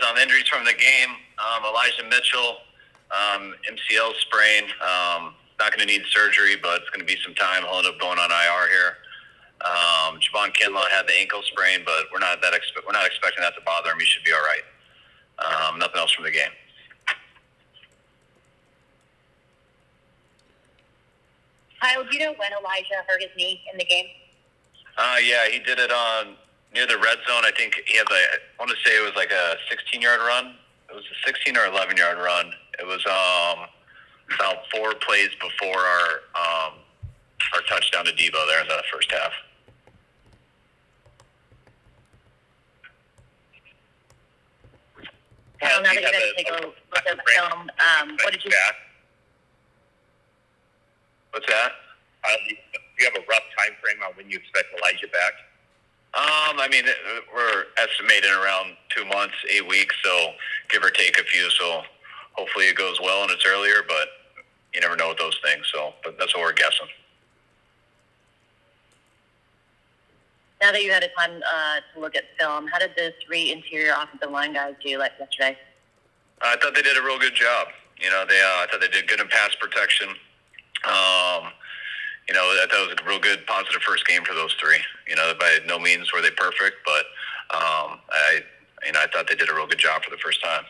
guys. Injuries from the game. Elijah Mitchell, MCL sprain. Not going to need surgery, but it's going to be some time. He'll end up going on IR here. Javon Kinlaw had the ankle sprain, but we're not expecting that to bother him. He should be all right. Nothing else from the game. Kyle, do you know when Elijah hurt his knee in the game? Yeah, he did it on near the red zone. I think he had I want to say it was like a 16-yard run. It was a 16 or 11-yard run. It was about 4 plays before our touchdown to Debo there in the first half. Kyle, now that you guys take a look at the film, what did you? What's that? Do you have a rough time frame on when you expect Elijah back? I mean, we're estimating around 2 months, 8 weeks, so give or take a few. So hopefully it goes well and it's earlier, but you never know with those things. So, but that's what we're guessing. Now that you had a time to look at film, how did the 3 interior offensive line guys do like yesterday? I thought they did a real good job. I thought they did good in pass protection. I thought it was a real good, positive first game for those 3. By no means were they perfect, but I thought they did a real good job for the first time.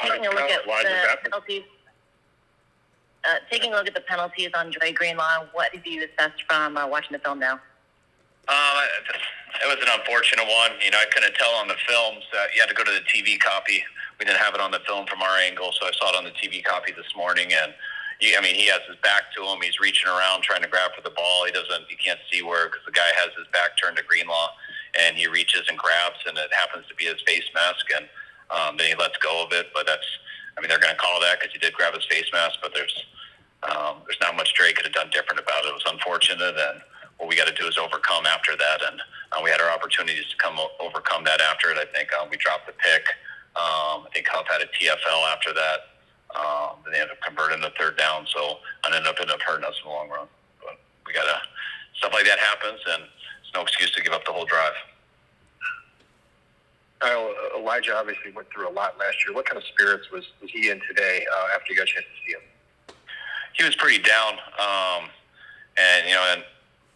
Taking a look at the penalties. Taking a look at the penalties on Dre Greenlaw, what have you assessed from watching the film now? It was an unfortunate one. I couldn't tell on the films. You had to go to the TV copy. We didn't have it on the film from our angle, so I saw it on the TV copy this morning. And he has his back to him. He's reaching around trying to grab for the ball. He can't see where because the guy has his back turned to Greenlaw, and he reaches and grabs, and it happens to be his face mask, and then he lets go of it. But they're going to call that because he did grab his face mask, but there's not much Drake could have done different about it. It was unfortunate, and what we got to do is overcome after that. And we had our opportunities to overcome that after it. I think we dropped the pick. I think Huff had a TFL after that. Then they ended up converting the 3rd down, so it ended up hurting us in the long run. But we got to stuff like that happens, and it's no excuse to give up the whole drive. Kyle, Elijah obviously went through a lot last year. What kind of spirits was he in today after you got a chance to see him? He was pretty down, and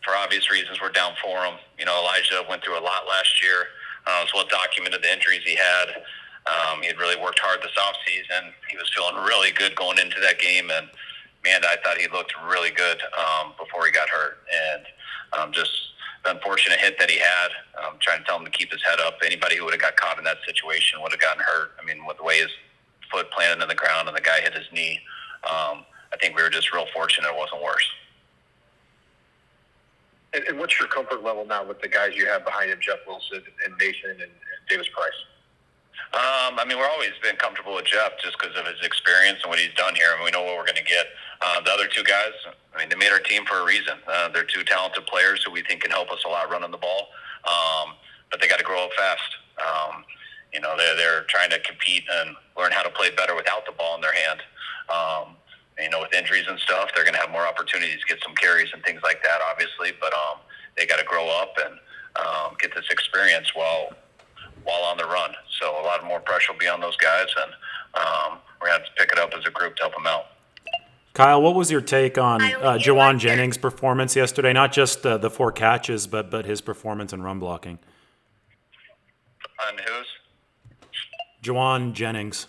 for obvious reasons, we're down for him. Elijah went through a lot last year. It was well documented the injuries he had. He had really worked hard this offseason. He was feeling really good going into that game, and man, I thought he looked really good before he got hurt. And just the unfortunate hit that he had. I'm trying to tell him to keep his head up. Anybody who would have got caught in that situation would have gotten hurt. With the way his foot planted in the ground and the guy hit his knee, I think we were just real fortunate it wasn't worse. And what's your comfort level now with the guys you have behind him, Jeff Wilson and Mason and Davis Price? We're always been comfortable with Jeff just because of his experience and what he's done here, and we know what we're going to get. The other 2 guys, they made our team for a reason. They're 2 talented players who we think can help us a lot running the ball, but they got to grow up fast. They're trying to compete and learn how to play better without the ball in their hand. With injuries and stuff, they're going to have more opportunities to get some carries and things like that, obviously. But they got to grow up and get this experience while on the run. So a lot more pressure will be on those guys, and we're going to have to pick it up as a group to help them out. Kyle, what was your take on Jawan Jennings' performance yesterday? Not just the 4 catches, but his performance in run blocking. On whose? Jawan Jennings.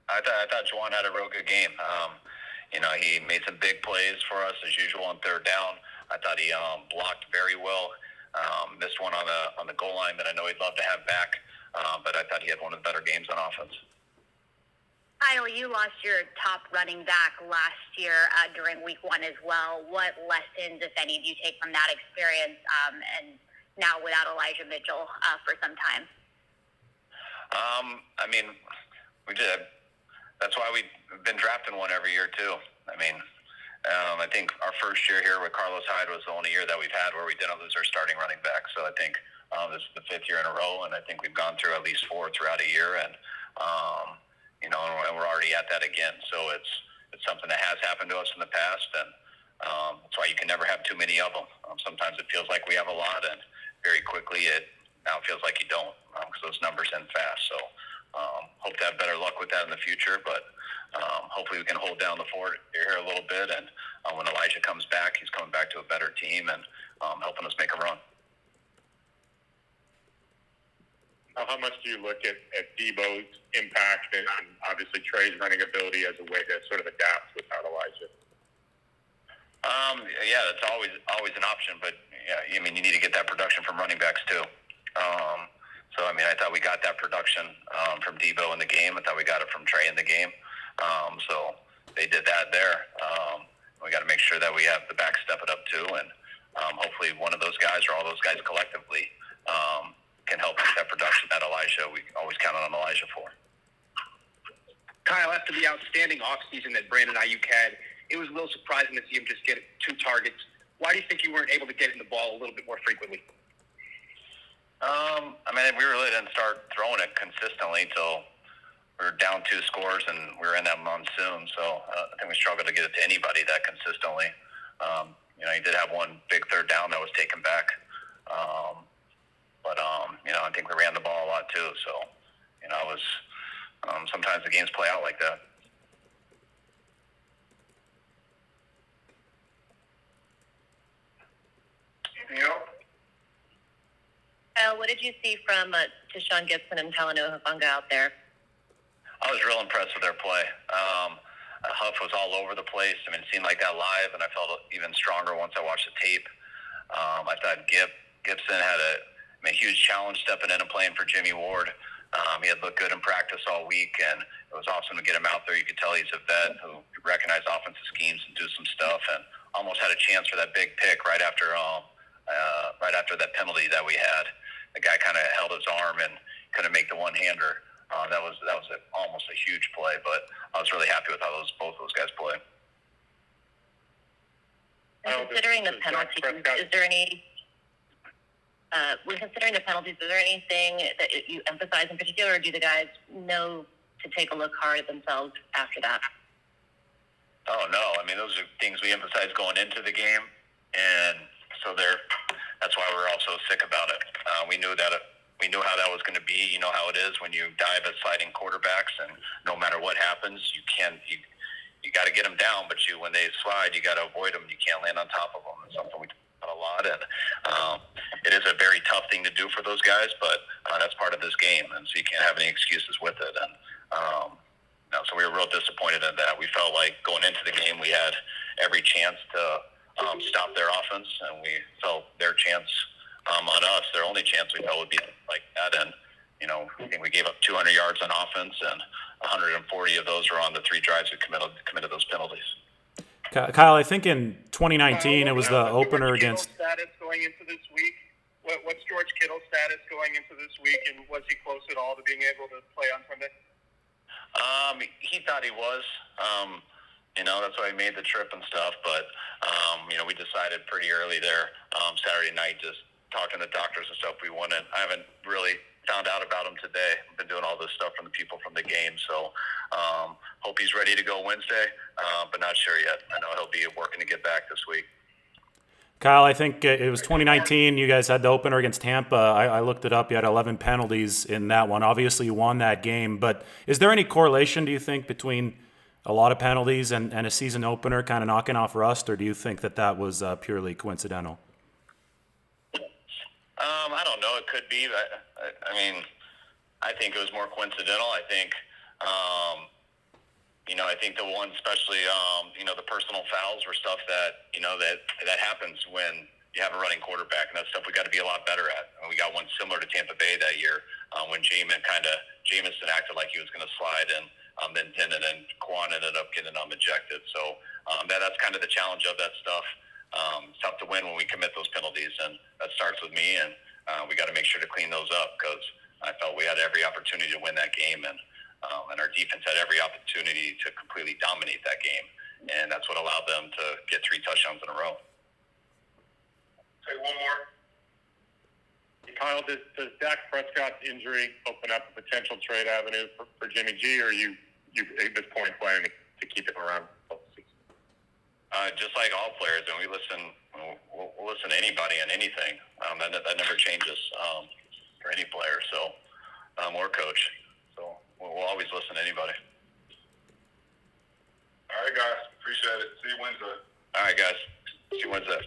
I thought Jawan had a real good game. He made some big plays for us as usual on 3rd down. I thought he blocked very well. Missed one on the goal line that I know he'd love to have back, but I thought he had one of the better games on offense. Kyle, you lost your top running back last year during week 1 as well. What lessons, if any, do you take from that experience and now without Elijah Mitchell for some time? We did. That's why we've been drafting one every year, too. I think our first year here with Carlos Hyde was the only year that we've had where we didn't lose our starting running back. So I think this is the 5th year in a row, and I think we've gone through at least 4 throughout a year. And, somebody at that again. So it's something that has happened to us in the past, and that's why you can never have too many of them. Sometimes it feels like we have a lot, and very quickly it now feels like you don't, because those numbers end fast. So hope to have better luck with that in the future, but hopefully we can hold down the fort here a little bit, and when Elijah comes back, he's coming back to a better team and helping us make a run. How much do you look at Debo's impact and obviously Trey's running ability as a way to sort of adapt without Elijah? Yeah, that's always an option, but yeah, I mean, you need to get that production from running backs too. So I mean, I thought we got that production from Debo in the game. I thought we got it from Trey in the game. So they did that there. We got to make sure that we have the back step it up too, and hopefully one of those guys or all those guys collectively can help with that production that Elijah, we always count on Elijah for. Kyle, after the outstanding offseason that Brandon Ayuk had, it was a little surprising to see him just get 2 targets. Why do you think you weren't able to get him the ball a little bit more frequently? I mean, we really didn't start throwing it consistently till we were down 2 scores and we were in that monsoon. So I think we struggled to get it to anybody that consistently. He did have one big third down that was taken back. But I think we ran the ball a lot too. So, it was sometimes the games play out like that. Anything else? Kyle, what did you see from Deshaun Gibson and Talanoa Hufanga out there? I was real impressed with their play. Huff was all over the place. I mean, it seemed like that live, and I felt even stronger once I watched the tape. I thought Gibson had a huge challenge stepping in and playing for Jimmy Ward. He had looked good in practice all week, and it was awesome to get him out there. You could tell he's a vet who could recognize offensive schemes and do some stuff, and almost had a chance for that big pick right after that penalty that we had. The guy kind of held his arm and couldn't make the one-hander. That was almost a huge play, but I was really happy with how both those guys played. Considering the penalties, is there any? When considering the penalties, is there anything that you emphasize in particular, or do the guys know to take a look hard at themselves after that? Oh, no. I mean, those are things we emphasize going into the game, and so that's why we're all so sick about it. We knew how that was going to be. You know how it is when you dive at sliding quarterbacks, and no matter what happens, you got to get them down, but when they slide, you got to avoid them. You can't land on top of them. It's something we a lot, and it is a very tough thing to do for those guys, but that's part of this game, and so you can't have any excuses with it. And so we were real disappointed in that. We felt like going into the game we had every chance to stop their offense, and we felt their chance on us, their only chance we felt would be like that. And I think we gave up 200 yards on offense, and 140 of those were on the 3 drives we committed those penalties. Kyle, I think in 2019 it was the opener against. Status going into this week. What's George Kittle's status going into this week, and was he close at all to being able to play on Sunday? He thought he was. That's why he made the trip and stuff. But we decided pretty early there Saturday night, just talking to doctors and stuff. We wouldn't. I haven't really found out about him today. I've been doing all this stuff from the people from the game, so hope he's ready to go Wednesday, but not sure yet. I know he'll be working to get back this week. Kyle, I think it was 2019. You guys had the opener against Tampa. I looked it up. You had 11 penalties in that one. Obviously, you won that game, but is there any correlation, do you think, between a lot of penalties and a season opener kind of knocking off rust, or do you think that was purely coincidental? I don't know. It could be. I mean, I think it was more coincidental. I think, I think the one, especially, the personal fouls were stuff that, that happens when you have a running quarterback, and that's stuff we got to be a lot better at. And we got one similar to Tampa Bay that year when Jameson acted like he was going to slide, and then didn't, and Quan ended up getting ejected. So that's kind of the challenge of that stuff. It's tough to win when we commit those penalties, and that starts with me, and we got to make sure to clean those up, because I felt we had every opportunity to win that game, and our defense had every opportunity to completely dominate that game, and that's what allowed them to get 3 touchdowns in a row. Say one more. Kyle, does Dak Prescott's injury open up a potential trade avenue for Jimmy G, or you you at this point planning to keep him around? Just like all players, and we'll listen to anybody and anything. That never changes for any player. So, or coach. So we'll always listen to anybody. All right, guys. Appreciate it. See you Wednesday. All right, guys. See you Wednesday.